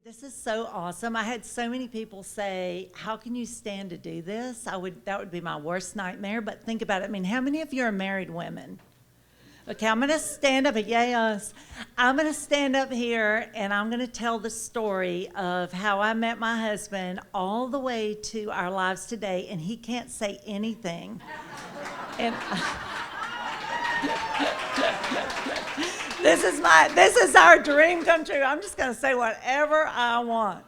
This is so awesome. I had so many people say, "How can you stand to do this?" That would be my worst nightmare, but think about it. I mean, how many of you are married women? Okay, I'm going to stand up, yay us. I'm going to stand up here and I'm going to tell the story of how I met my husband all the way to our lives today, and he can't say anything. And this is our dream come true. I'm just going to say whatever I want.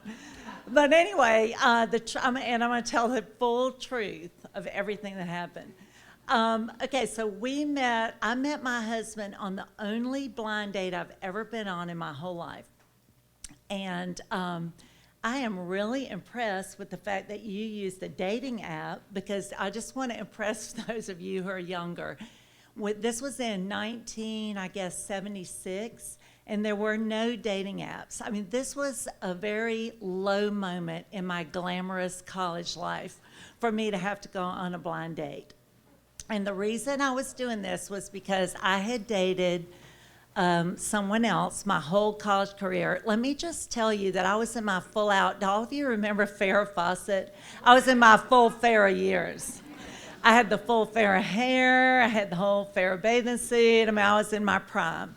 But anyway, and I'm going to tell the full truth of everything that happened. Okay, so I met my husband on the only blind date I've ever been on in my whole life. And I am really impressed with the fact that you use the dating app, because I just want to impress those of you who are younger. This was in 1976, and there were no dating apps. I mean, this was a very low moment in my glamorous college life for me to have to go on a blind date. And the reason I was doing this was because I had dated someone else my whole college career. Let me just tell you that I was in my full out. Do all of you remember Farrah Fawcett? I was in my full Farrah years. I had the full Farrah hair. I had the whole Farrah bathing suit. I mean, I was in my prime.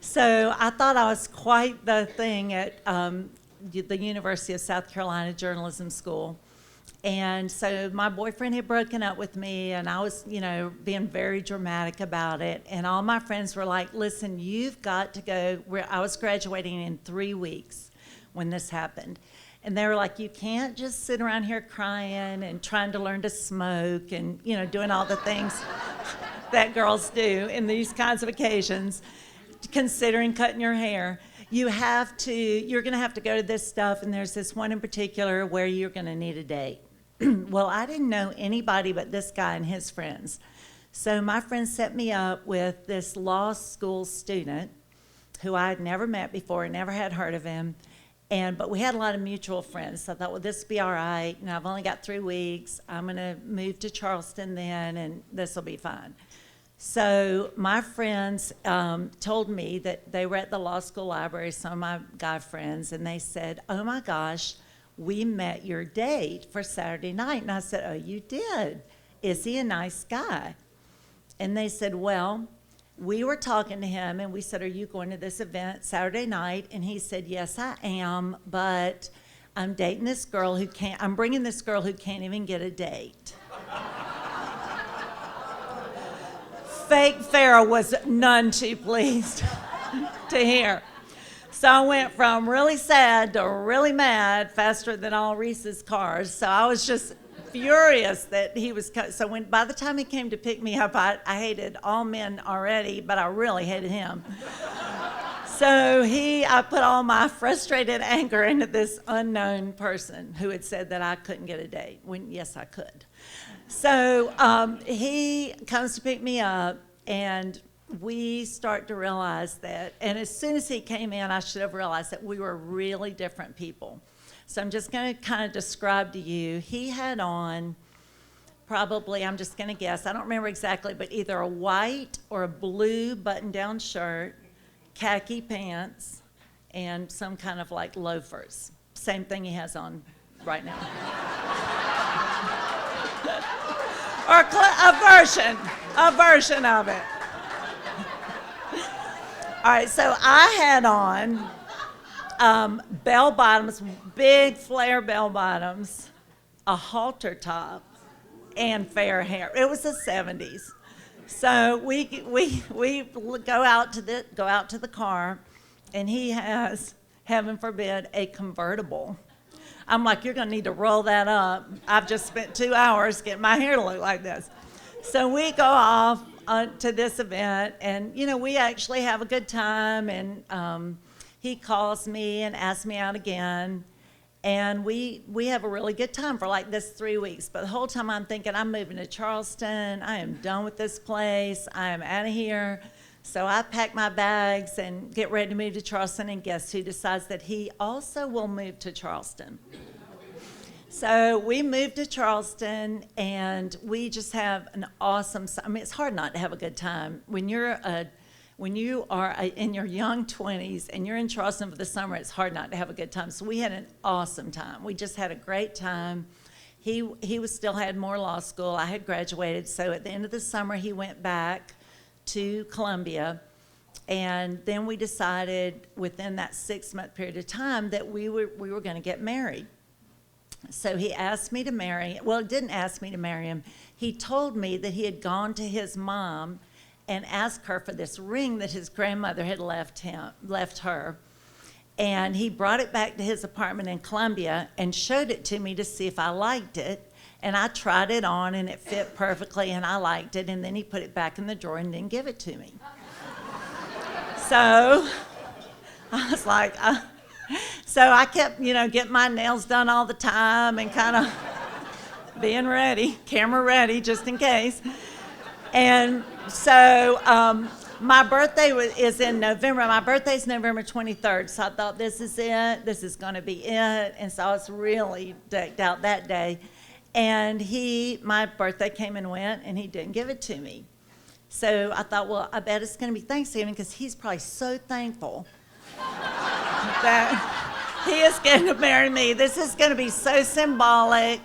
So I thought I was quite the thing at the University of South Carolina Journalism School. And so my boyfriend had broken up with me, and I was, being very dramatic about it. And all my friends were like, "Listen, you've got to go." I was graduating in 3 weeks when this happened. And they were like, "You can't just sit around here crying and trying to learn to smoke and, doing all the things that girls do in these kinds of occasions, considering cutting your hair. You're going to have to go to this stuff, and there's this one in particular where you're going to need a date." Well, I didn't know anybody but this guy and his friends. So my friend set me up with this law school student who I had never met before, never had heard of him. But we had a lot of mutual friends. So I thought, well, this will be all right. I've only got 3 weeks. I'm going to move to Charleston then, and this will be fine. So my friends told me that they were at the law school library, some of my guy friends, and they said, "Oh my gosh, we met your date for Saturday night." And I said, "Oh, you did? Is he a nice guy?" And they said, "Well, we were talking to him, and we said, 'Are you going to this event Saturday night?' And he said, 'Yes, I am, but I'm bringing this girl who can't even get a date.'" Fake Farrah was none too pleased to hear. So I went from really sad to really mad faster than all Reese's cars. So I was just furious that he was. So by the time he came to pick me up, I hated all men already, but I really hated him. So I put all my frustrated anger into this unknown person who had said that I couldn't get a date, when yes, I could. So he comes to pick me up, and we start to realize that, and as soon as he came in, I should have realized that we were really different people. So I'm just going to kind of describe to you. He had on probably, I'm just going to guess, I don't remember exactly, but either a white or a blue button-down shirt, khaki pants, and some kind of like loafers. Same thing he has on right now. Or a version of it. All right, so I had on bell bottoms, big flare bell bottoms, a halter top, and fair hair. It was the 70s. So we go out to the car, and he has, heaven forbid, a convertible. I'm like, "You're going to need to roll that up. I've just spent 2 hours getting my hair to look like this." So we go off to this event, and, we actually have a good time, and he calls me and asks me out again, and we have a really good time for like this 3 weeks. But the whole time I'm thinking, I'm moving to Charleston. I am done with this place. I am out of here. So I pack my bags and get ready to move to Charleston, and guess who decides that he also will move to Charleston? So we moved to Charleston, and we just have an awesome, it's hard not to have a good time. When you're when you are in your young 20s and you're in Charleston for the summer, it's hard not to have a good time. So we had an awesome time. We just had a great time. He still had more law school. I had graduated. So at the end of the summer, he went back to Columbia. And then we decided within that 6-month period of time that we were going to get married. So he asked me to marry, well, didn't ask me to marry him. He told me that he had gone to his mom and asked her for this ring that his grandmother had left her. And he brought it back to his apartment in Columbia and showed it to me to see if I liked it. And I tried it on and it fit perfectly and I liked it. And then he put it back in the drawer and didn't give it to me. So I was like, so I kept, getting my nails done all the time and kind of being ready, camera ready, just in case. And so my birthday is in November. My birthday's November 23rd, so I thought, this is it. This is going to be it. And so I was really decked out that day. And my birthday came and went, and he didn't give it to me. So I thought, well, I bet it's going to be Thanksgiving because he's probably so thankful that he is going to marry me. This is going to be so symbolic.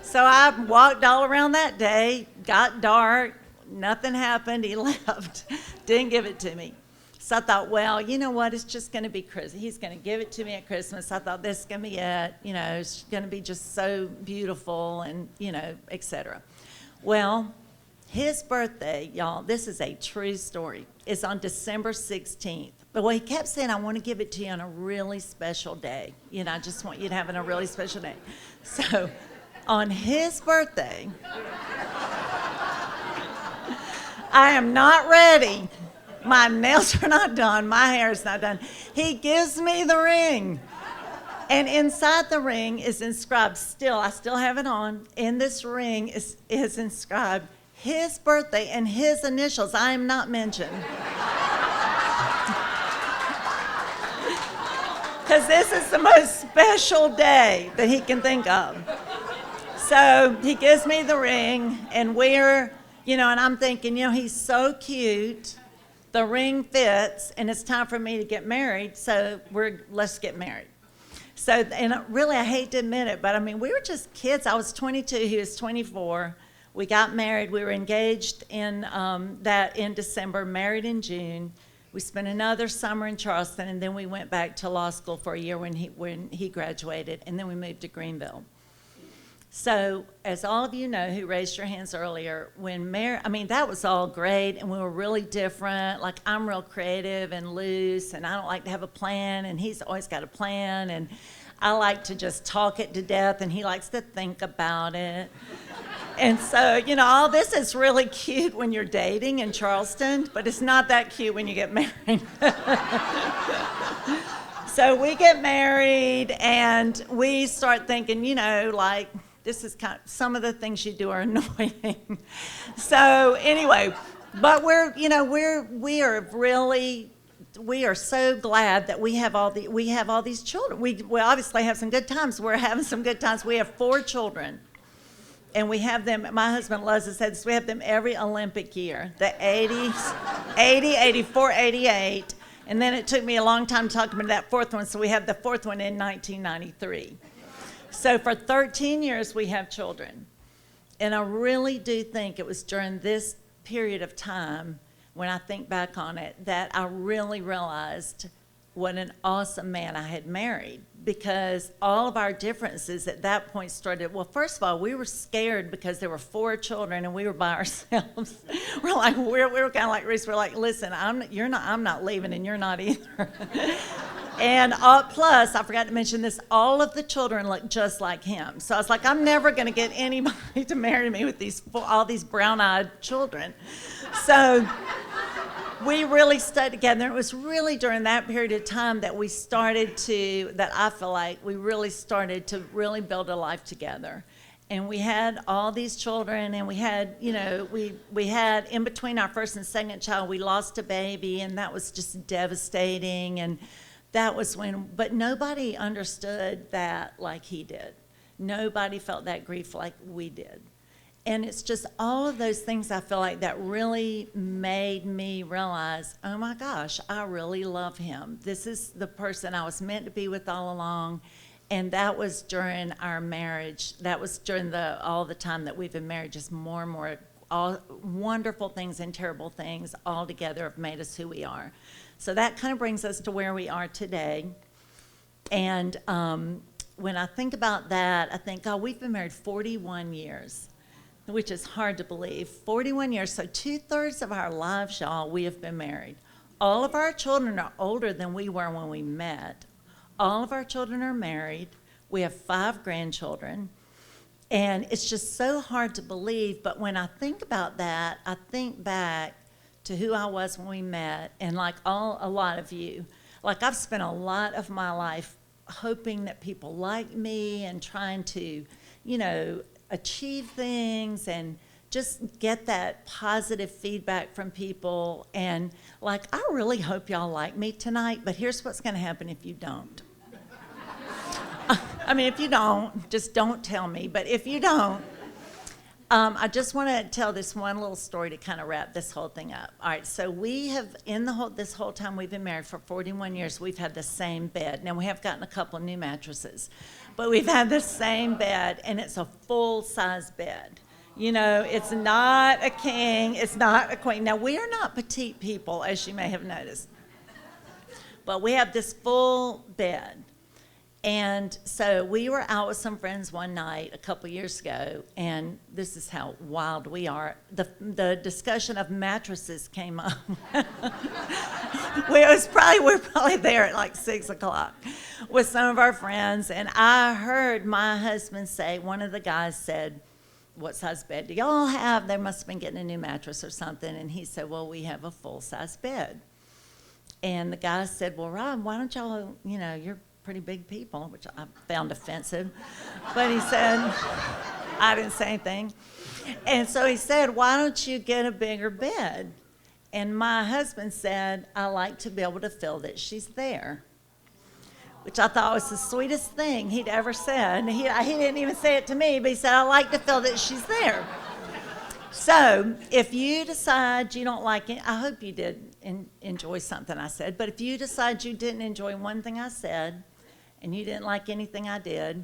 So I walked all around that day, got dark, nothing happened, he left, didn't give it to me. So I thought, well, you know what, it's just going to be Christmas. He's going to give it to me at Christmas. I thought, this is going to be it. It's going to be just so beautiful and, et cetera. Well, his birthday, y'all, this is a true story, is on December 16th. But he kept saying, I want to give it to you on a really special day. I just want you to have it on a really special day. So on his birthday, I am not ready. My nails are not done. My hair is not done. He gives me the ring. And inside the ring is inscribed, I still have it on. In this ring is inscribed his birthday and his initials. I am not mentioned. Because this is the most special day that he can think of. So he gives me the ring, and we're, and I'm thinking, he's so cute. The ring fits, and it's time for me to get married, so let's get married. So, and really, I hate to admit it, but we were just kids. I was 22, he was 24. We got married. We were engaged in December, married in June. We spent another summer in Charleston, and then we went back to law school for a year when he graduated, and then we moved to Greenville. So, as all of you know who raised your hands earlier, that was all great, and we were really different. Like, I'm real creative and loose, and I don't like to have a plan, and he's always got a plan, and I like to just talk it to death, and he likes to think about it. And so, all this is really cute when you're dating in Charleston, but it's not that cute when you get married. So we get married, and we start thinking, this is some of the things you do are annoying. So anyway, but we are so glad that we have all these children. We obviously have some good times. We're having some good times. We have 4 children. And we have them, my husband loves to say this, we have them every Olympic year, the 80s, 80, 84, 88. And then it took me a long time to talk about that 4th one, so we have the 4th one in 1993. So for 13 years, we have children. And I really do think it was during this period of time, when I think back on it, that I really realized what an awesome man I had married, because all of our differences at that point started. Well, first of all, we were scared because there were 4 children and we were by ourselves. we were kind of like Reese. We're like, listen, I'm not leaving, and you're not either. And plus, I forgot to mention this, all of the children look just like him. So I was like, I'm never going to get anybody to marry me with all these brown-eyed children. So we really stayed together. It was really during that period of time that I feel like we really started to really build a life together. And we had all these children, and we had, we had, in between our first and second child, we lost a baby, and that was just devastating. And that was but nobody understood that like he did. Nobody felt that grief like we did. And it's just all of those things I feel like that really made me realize, oh my gosh, I really love him. This is the person I was meant to be with all along. And that was during our marriage. That was during all the time that we've been married, just more and more all wonderful things and terrible things all together have made us who we are. So that kind of brings us to where we are today. And when I think about that, I think, oh, we've been married 41 years. Which is hard to believe. 41 years, so 2/3 of our lives, y'all, we have been married. All of our children are older than we were when we met. All of our children are married. We have 5 grandchildren. And it's just so hard to believe, but when I think about that, I think back to who I was when we met, and like a lot of you, like I've spent a lot of my life hoping that people like me and trying to, achieve things and just get that positive feedback from people. And like, I really hope y'all like me tonight, but here's what's going to happen if you don't. I mean, if you don't, just don't tell me. But if you don't, I just want to tell this one little story to kind of wrap this whole thing up. All right, so we have, this whole time we've been married for 41 years, we've had the same bed. Now, we have gotten a couple new mattresses, but we've had the same bed, and it's a full-size bed. It's not a king, it's not a queen. Now, we are not petite people, as you may have noticed, but we have this full bed. And so we were out with some friends one night a couple years ago, and this is how wild we are. The discussion of mattresses came up. We're probably there at like 6 o'clock with some of our friends, and I heard my husband say, one of the guys said, "What size bed do y'all have?" They must have been getting a new mattress or something, and he said, "Well, we have a full-size bed." And the guy said, "Well, Rob, why don't y'all, you're pretty big people," which I found offensive. But he said, I didn't say anything. And so he said, "Why don't you get a bigger bed?" And my husband said, "I like to be able to feel that she's there," which I thought was the sweetest thing he'd ever said. He didn't even say it to me, but he said, "I like to feel that she's there." So if you decide you don't like it, I hope you did enjoy something I said, but if you decide you didn't enjoy one thing I said and you didn't like anything I did,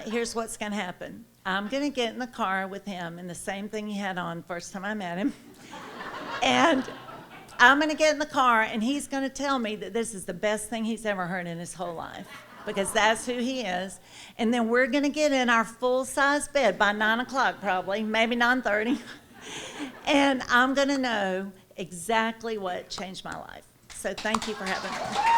here's what's going to happen. I'm going to get in the car with him in the same thing he had on first time I met him, and I'm going to get in the car, and he's going to tell me that this is the best thing he's ever heard in his whole life, because that's who he is. And then we're going to get in our full-size bed by 9 o'clock probably, maybe 9:30. And I'm going to know exactly what changed my life. So thank you for having me.